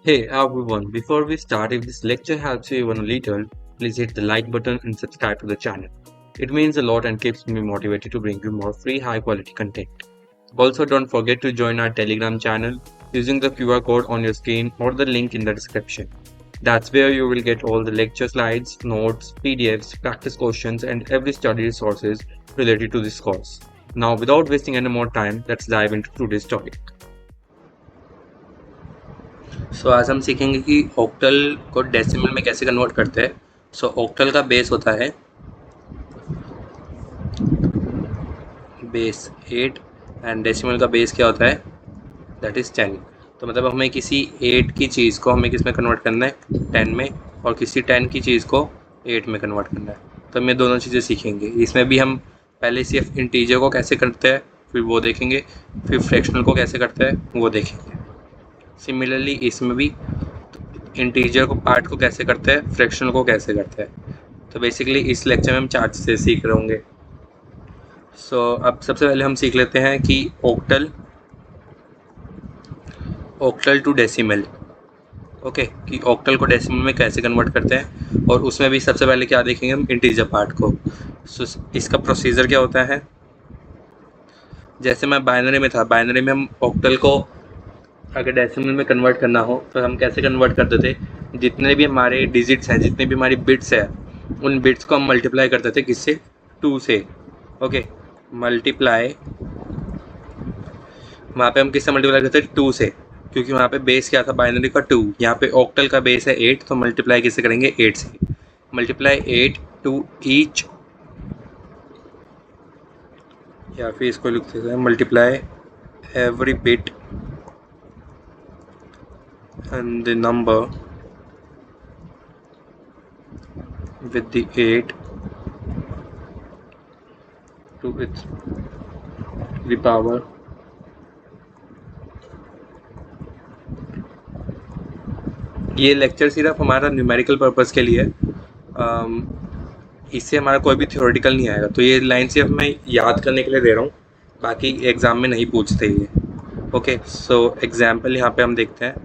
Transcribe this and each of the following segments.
Hey everyone, before we start, if this lecture helps you even a little, please hit the like button and subscribe to the channel. It means a lot and keeps me motivated to bring you more free high quality content. Also, don't forget to join our Telegram channel using the QR code on your screen or the link in the description. That's where you will get all the lecture slides, notes, PDFs, practice questions, and every study resources related to this course. Now, without wasting any more time, let's dive into today's topic. आज हम सीखेंगे कि octal को decimal में कैसे convert करते हैं। Octal का बेस होता है बेस 8 एंड डेसिमल का बेस क्या होता है, दैट इज़ 10। तो मतलब हमें किसी 8 की चीज़ को हमें किस में कन्वर्ट करना है, 10 में, और किसी 10 की चीज़ को 8 में कन्वर्ट करना है। तो हम ये दोनों चीज़ें सीखेंगे। इसमें भी हम पहले सिर्फ इंटीजर को कैसे करते हैं फिर वो देखेंगे, फिर फ्रैक्शनल को कैसे करते हैं वो देखेंगे। सिमिलरली इसमें भी इंटीजर को पार्ट को कैसे करते हैं, फ्रैक्शनल को कैसे करते हैं। तो बेसिकली इस लेक्चर में हम 4 चीज़ें सीख रहे होंगे। अब सबसे पहले हम सीख लेते हैं कि ऑक्टल टू डेसिमल। ओके, कि ऑक्टल को डेसिमल में कैसे कन्वर्ट करते हैं, और उसमें भी सबसे पहले क्या देखेंगे हम, इंटीजर पार्ट को। इसका प्रोसीजर क्या होता है, जैसे मैं बाइनरी में था, बाइनरी में हम ऑक्टल को अगर डेसिमल में कन्वर्ट करना हो तो हम कैसे कन्वर्ट करते थे, जितने भी हमारे डिजिट्स हैं, जितने भी हमारी बिट्स हैं, उन बिट्स को हम मल्टीप्लाई करते थे किससे, 2 से। ओके, मल्टीप्लाई, वहाँ पे हम किससे मल्टीप्लाई करते थे, 2 से, क्योंकि वहाँ पे बेस क्या था बाइनरी का, 2। यहाँ पे ऑक्टल का बेस है 8, तो मल्टीप्लाई किससे करेंगे, 8 से। मल्टीप्लाई 8 टू ईच, या फिर इसको लिख सकते हैं multiply every bit and the number with the 8 to its the power ये लेक्चर सिर्फ हमारा न्यूमेरिकल पर्पस के लिए है, इससे हमारा कोई भी थ्योरेटिकल नहीं आएगा। तो ये लाइन सिर्फ मैं याद करने के लिए दे रहा हूँ, बाकी एग्ज़ाम में नहीं पूछते ये। ओके, सो एग्जाम्पल यहाँ पे हम देखते हैं।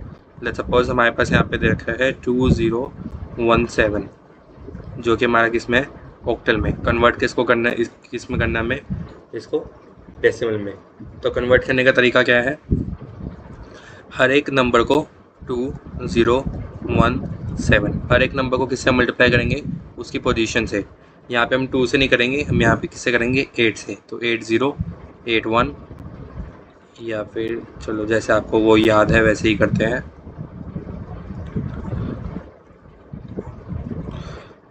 लेट्स सपोज हमारे पास यहाँ पे दे रखा है 2017, जो कि हमारा किस में, ऑक्टल में। कन्वर्ट किसको करना है, किस में करना है हमें, इसको डेसिमल में। तो कन्वर्ट करने का तरीका क्या है, हर एक नंबर को 2017, हर एक नंबर को किससे मल्टीप्लाई करेंगे, उसकी पोजीशन से। यहाँ पे हम 2 से नहीं करेंगे, हम यहाँ पे किससे करेंगे, 8 से। तो 8081, या फिर चलो जैसे आपको वो याद है वैसे ही करते हैं।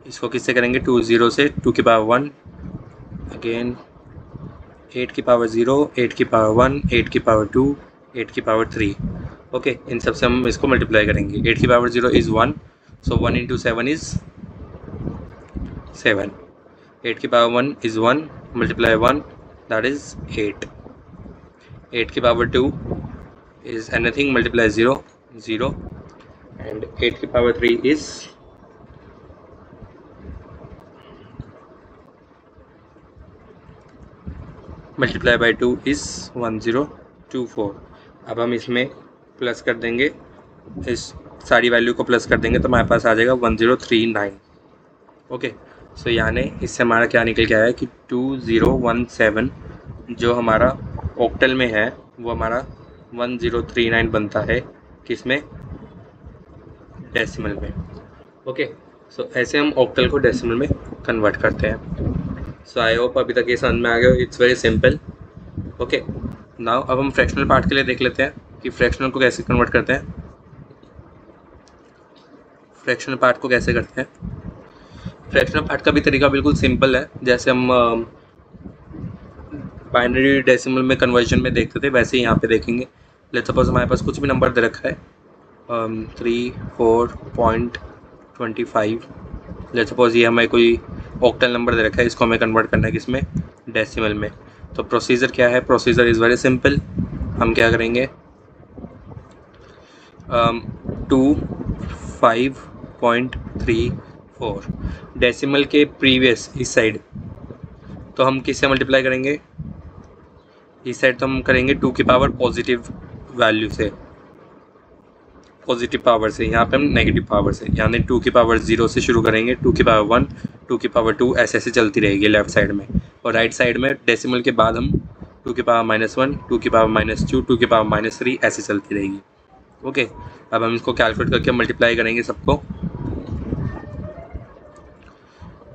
इसको किससे करेंगे, 20 से 2 की पावर 1, अगेन 8 की पावर 0, 8 की पावर 1, 8 की पावर 2, 8 की पावर 3। ओके, इन सब से हम इसको मल्टीप्लाई करेंगे। 8 की पावर 0 इज़ 1, सो 1 इंटू 7 इज़ 7। 8 की पावर 1 इज़ 1, मल्टीप्लाई 1, दैट इज़ 8। 8 की power 2 is anything, multiply 0, 0, and 8 की power 3 is multiply by 2 is 1024। अब हम इसमें प्लस कर देंगे, इस सारी वैल्यू को प्लस कर देंगे तो हमारे पास आ जाएगा 1039। ओके, सो यानी इससे हमारा क्या निकल के आया है कि 2017 जो हमारा ऑक्टल में है वो हमारा 1039 बनता है, किसमें, डेसिमल में। ओके, सो ऐसे हम ऑक्टल को डेसिमल में कन्वर्ट करते हैं। सो आई होप अभी तक ये समझ में आ गया, it's very simple. Okay, now अब हम फ्रैक्शनल पार्ट के लिए देख लेते हैं कि फ्रैक्शनल को कैसे कन्वर्ट करते हैं। फ्रैक्शनल पार्ट को कैसे करते हैं, फ्रैक्शनल पार्ट का भी तरीका बिल्कुल सिंपल है, जैसे हम बाइनरी डेसिमल में कन्वर्जन में देखते थे वैसे ही यहाँ पे देखेंगे। लेट्स सपोज हमारे पास कुछ भी नंबर दे रखा है, 34.25। लेट्स सपोज ये हमें कोई ऑक्टल नंबर दे रखा है, इसको हमें कन्वर्ट करना है किसमें, डेसिमल में। तो प्रोसीजर क्या है, प्रोसीजर इज़ वेरी सिंपल। हम क्या करेंगे, 25.34 डेसिमल के प्रीवियस इस साइड, तो हम किससे मल्टीप्लाई करेंगे, इस साइड तो हम करेंगे 2 की पावर पॉजिटिव वैल्यू से। पॉजिटिव पावर से, यहाँ पे हम नेगेटिव पावर से, यानी 2 की पावर 0 से शुरू करेंगे, 2 की पावर 1, 2 की पावर 2, ऐसे ऐसे चलती रहेगी लेफ्ट साइड में। और राइट साइड में डेसिमल के बाद हम 2 की पावर -1, 2 की पावर -2, 2 की पावर -3 ऐसे चलती रहेगी। ओके, अब हम इसको कैलकुलेट करके मल्टीप्लाई करेंगे सबको।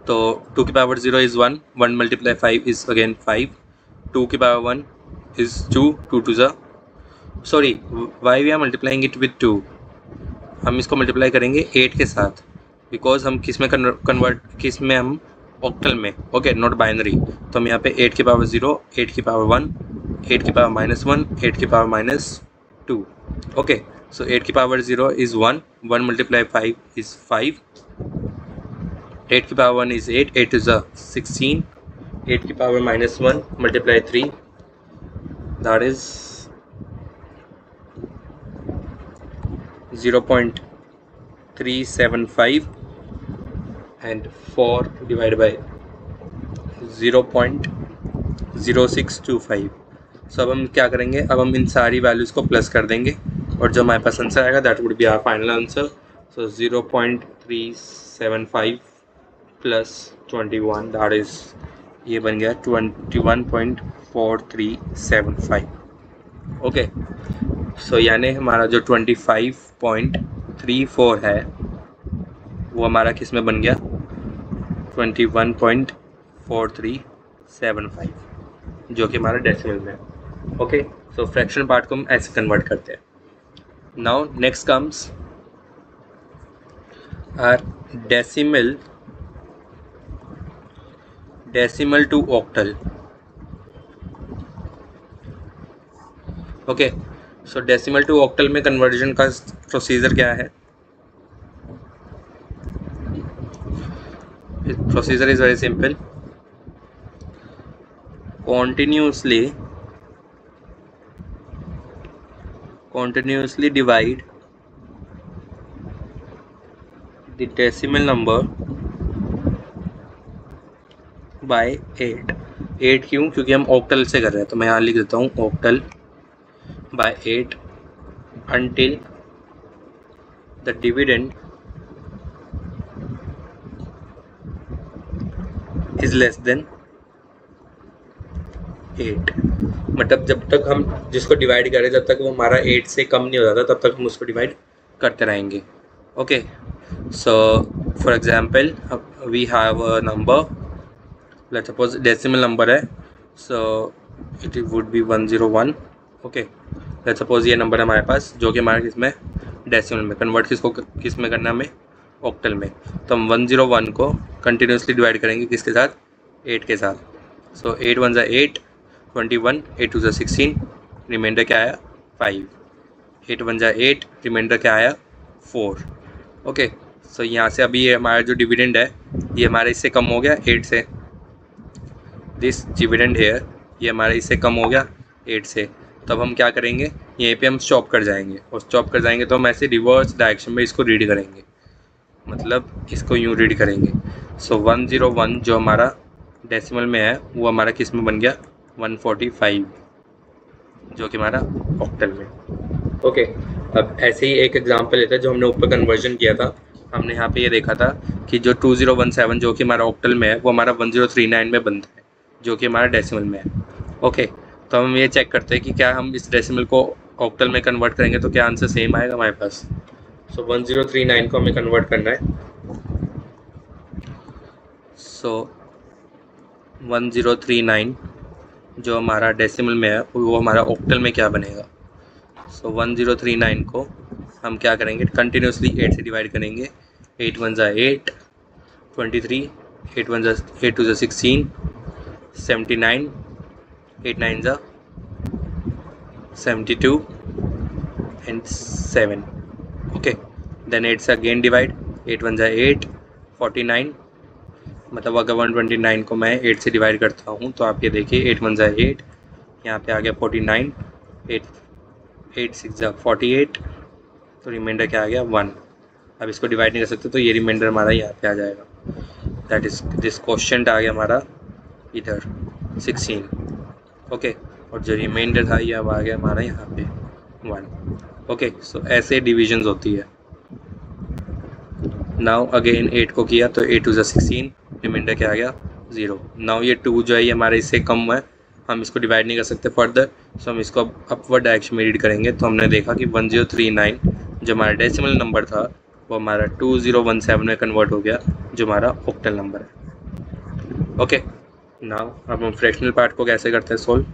तो 2 की पावर 0 इज़ 1, 1 मल्टीप्लाई 5 इज़ अगेन 5, 2 की पावर 1 इज़ 2, 2 टू ज़ा, sorry why we are multiplying it with 2, हम इसको मल्टीप्लाई करेंगे 8 के साथ, बिकॉज हम किस में कन्वर्ट, किस में, हम ऑक्टल में, ओके, नॉट बाइनरी। तो हम यहाँ पे 8 की पावर 0, 8 की पावर 1, 8 की पावर -1, 8 की पावर -2, ओके। सो 8 की पावर 0 इज़ 1, 1 मल्टीप्लाई 5 इज़ 5, 8 की पावर 1 इज़ 8, 8 इज़ 16, 8 की पावर -1 multiply 3, that is 0.375 and 4 divided by 0.0625। सो अब हम क्या करेंगे, अब हम इन सारी वैल्यूज़ को प्लस कर देंगे और जो हमारे पास आंसर आएगा that would be our final answer. So 0.375 plus 21, that is, ये बन गया 21.4375। ओके, सो यानी हमारा जो 25.34 है वो हमारा किस में बन गया, 21.4375, जो कि हमारा डेसिमल में है। ओके, सो फ्रैक्शन पार्ट को हम ऐसे कन्वर्ट करते हैं। Now next comes our decimal to octal. Okay, so decimal to octal में कन्वर्जन का प्रोसीजर क्या है? Procedure is very simple, continuously divide the decimal number by 8। 8 क्यों? क्योंकि हम ऑक्टल से कर रहे हैं, तो मैं यहाँ लिख देता हूँ octal by 8 until the dividend is less than 8। मतलब जब तक हम जिसको डिवाइड करें, जब तक वो हमारा 8 से कम नहीं हो जाता तब तक हम उसको डिवाइड करते रहेंगे। Okay, so for example we have a number, let's suppose decimal number है, so it would be 101। Okay, let's suppose ये नंबर है हमारे पास, जो कि हमारे किस में, डेसिमल में। कन्वर्ट किस में करना है हमें, ऑक्टल में। तो हम 101 को कंटिन्यूसली डिवाइड करेंगे किसके साथ, 8 के साथ। सो 8 1 ज़ा 8, 21, 8 2 ज़ा 16, रिमाइंडर क्या आया 5, 8 1 ज़ा 8, रिमाइंडर क्या आया 4। ओके, सो यहाँ से अभी ये हमारा जो डिविडेंड है ये हमारे इससे कम हो गया 8 से, दिस डिविडेंड हेयर ये हमारे इससे कम हो गया 8 से। तो अब हम क्या करेंगे, यहीं पे हम स्टॉप कर जाएंगे, और स्टॉप कर जाएंगे तो हम ऐसे रिवर्स डायरेक्शन में इसको रीड करेंगे, मतलब इसको यूँ रीड करेंगे। सो 101 जो हमारा डेसिमल में है वो हमारा किस में बन गया, 145, जो कि हमारा ऑक्टल में। ओके, अब ऐसे ही एक एग्जांपल लेते हैं जो हमने ऊपर कन्वर्जन किया था। हमने यहाँ पे ये देखा था कि जो 2017 जो कि हमारा ऑक्टल में है वो हमारा 1039 में बनता है, जो कि हमारा डेसिमल में है। ओके, तो हम ये चेक करते हैं कि क्या हम इस डेसिमल को ऑक्टल में कन्वर्ट करेंगे तो क्या आंसर सेम आएगा हमारे पास। सो 1039 को हमें कन्वर्ट करना है। सो 1039 जो हमारा डेसिमल में है वो हमारा ऑक्टल में क्या बनेगा। सो 1039 को हम क्या करेंगे, कंटिन्यूसली 8 से डिवाइड करेंगे। 8 1 ज़ा 8, 23, 8 1 ज़ा 8 2 ज़ा 16, 79, 8 9 ज़ा 72 and 7। ओके, देन 8 से अगेन डिवाइड, 8 1 ज़ा 8, 49, मतलब अगर 129 को मैं 8 से डिवाइड करता हूँ तो आप ये देखिए 8 1 ज़ा 8, यहाँ पे आ गया 49, 8 6 ज़ा 48, तो रिमाइंडर क्या आ गया 1। अब इसको डिवाइड नहीं कर सकते तो ये रिमाइंडर हमारा यहाँ पे आ जाएगा, दैट इज दिस क्वेश्चन आ गया हमारा इधर 16। ओके, और जो रिमाइंडर था ये अब आ गया हमारा यहाँ पे 1। ओके, सो ऐसे डिविजन्स होती है। नाउ अगेन 8 को किया तो 8 टू ज़ा 16, रिमाइंडर क्या आ गया 0। नाउ ये 2 जो है ये हमारे इससे कम है, हम इसको डिवाइड नहीं कर सकते फर्दर, सो हम इसको अब अपवर्ड डायरेक्शन में रीड करेंगे। तो हमने देखा कि 1039 जो हमारा डेसिमल नंबर था वो हमारा 2017 में कन्वर्ट हो गया, जो हमारा ऑक्टल नंबर है। ओके, नाउ अब हम फ्रैक्शनल पार्ट को कैसे करते हैं सोल्व।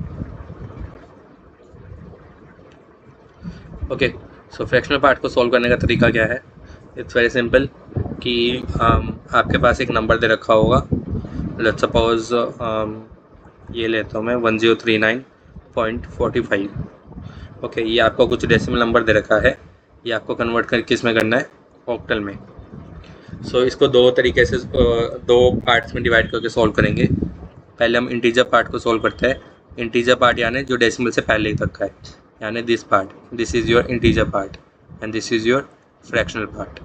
ओके, सो फ्रैक्शनल पार्ट को सॉल्व करने का तरीका क्या है, इट्स वेरी सिंपल कि आपके पास एक नंबर दे रखा होगा, लेट्स सपोज ये लेता हूँ मैं 1039.45। ओके, ये आपको कुछ डेसिमल नंबर दे रखा है, ये आपको कन्वर्ट कर किस में करना है, ऑक्टल में। सो इसको दो तरीके से दो पार्ट्स में डिवाइड करके सॉल्व करेंगे। पहले हम इंटीजर पार्ट को सॉल्व करते हैं। इंटीजर पार्ट यानी जो डेसिमल से पहले तक का है, यानी this part, this is your integer part and this is your fractional part.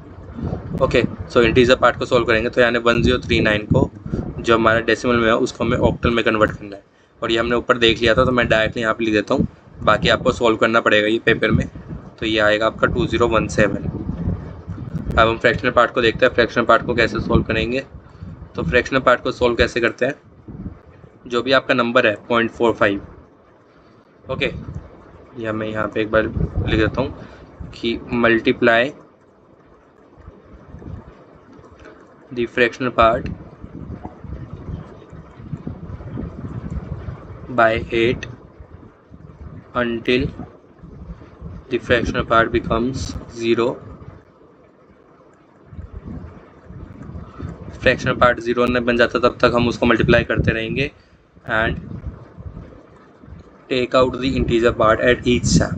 Okay, so integer part को सॉल्व करेंगे तो यानी 1039 को जो हमारा डेसिमल में है उसको हमें ऑक्टल में कन्वर्ट करना है, और ये हमने ऊपर देख लिया था तो मैं डायरेक्टली यहाँ पे लिख देता हूँ, बाकी आपको सॉल्व करना पड़ेगा ये पेपर में। तो ये आएगा आपका 2017। अब हम फ्रैक्शनल पार्ट को देखते हैं, फ्रैक्शनल पार्ट को कैसे सॉल्व करेंगे। तो फ्रैक्शनल पार्ट को सॉल्व कैसे करते हैं, जो भी आपका नंबर है 0.45, ओके, या मैं यहाँ पे एक बार लिख देता हूँ कि multiply the fractional part by 8 until the fractional part becomes 0। Fractional part 0 नहीं बन जाता तब तक हम उसको मल्टीप्लाई करते रहेंगे and take out the integer part at each step.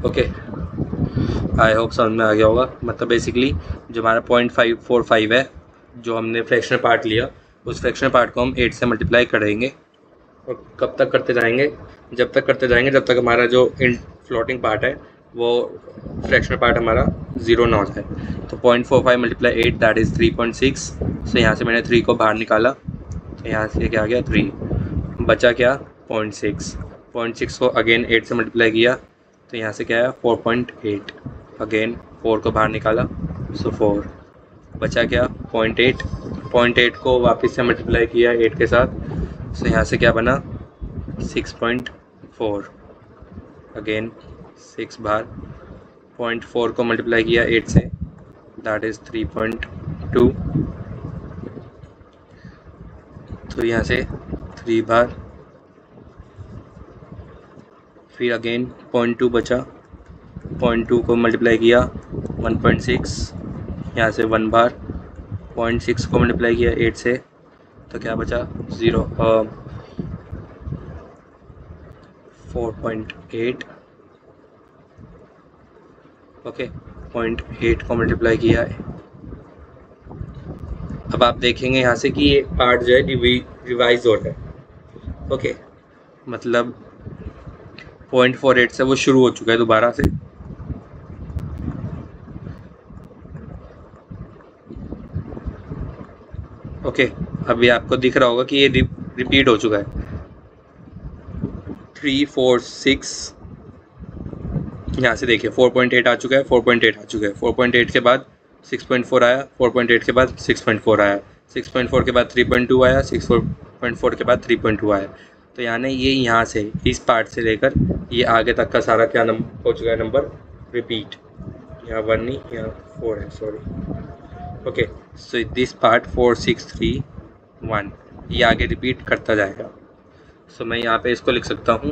Okay, I hope समझ में आ गया होगा। मतलब बेसिकली जो हमारा 0.545 है, जो हमने फ्रैक्शनल पार्ट लिया, उस फ्रैक्शनल पार्ट को हम 8 से मल्टीप्लाई करेंगे, और कब तक करते जाएंगे, जब तक करते जाएंगे जब तक हमारा जो फ्लोटिंग पार्ट है वो फ्रैक्शनल पार्ट हमारा 0 ना हो जाए। तो 0.45 मल्टीप्लाई 8 दैट इज़ 3.6। सो यहाँ से मैंने 3 को बाहर निकाला, तो यहाँ से क्या आ गया 3, बचा क्या 0.6। 0.6 को अगेन 8 से मल्टीप्लाई किया तो यहाँ से क्या है 4.8, अगेन 4 को बाहर निकाला सो 4, बचा क्या 0.8। 0.8 को वापस से मल्टीप्लाई किया 8 के साथ, सो यहाँ से क्या बना 6.4, अगेन 6 बाहर। 0.4 को मल्टीप्लाई किया 8 से, दैट इज़ 3.2, तो यहाँ से 3 बार, फिर अगेन 0.2 बचा, 0.2 को मल्टीप्लाई किया 1.6, यहाँ से 1 बार, 0.6 को मल्टीप्लाई किया 8 से, तो क्या बचा 4.8। ओके, 0.8 को मल्टीप्लाई किया है। अब आप देखेंगे यहाँ से कि ये पार्ट जो है रिवाइज हो रहा है। ओके, मतलब 0.48 से वो शुरू हो चुका है दोबारा से। ओके, अभी आपको दिख रहा होगा कि ये रिपीट हो चुका है 3, 4, 6। यहाँ से देखिए 4.8 आ चुका है, 4.8 आ चुका है, 4.8 के बाद 6.4 आया, 4.8 के बाद 6.4 आया, 6.4 के बाद 3.2 आया, 6.4 के बाद 3.2 आया। तो यानी ये यहाँ से इस पार्ट से लेकर ये आगे तक का सारा क्या नंबर हो चुका है, नंबर रिपीट। यहाँ 1 नहीं, यहाँ 4 है, sorry. Okay, so this part 4, 6, 3, 1 ये आगे रिपीट करता जाएगा। सो मैं यहाँ पे इसको लिख सकता हूँ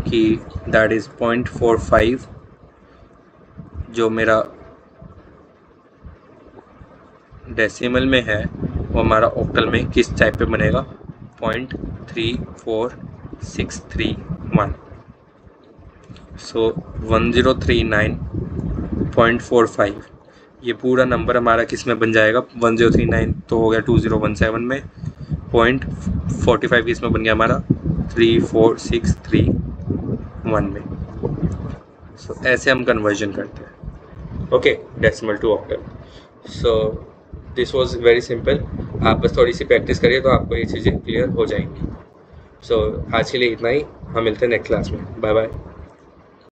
कि दैट इज़ 0.45 जो मेरा डेसिमल में है वो हमारा ऑक्टल में किस टाइप पे बनेगा, 0.34631। सो 1039.45 ये पूरा नंबर हमारा किस में बन जाएगा, 1039 तो हो गया 2017 में, 0.45 किस में बन गया हमारा 34631 में। सो ऐसे हम कन्वर्जन करते हैं। Okay, decimal to octal. So this was very simple. आप बस थोड़ी सी प्रैक्टिस करिए तो आपको ये चीज़ें क्लियर हो जाएंगी। सो आज के लिए इतना ही, हम मिलते हैं नेक्स्ट क्लास में। Bye bye.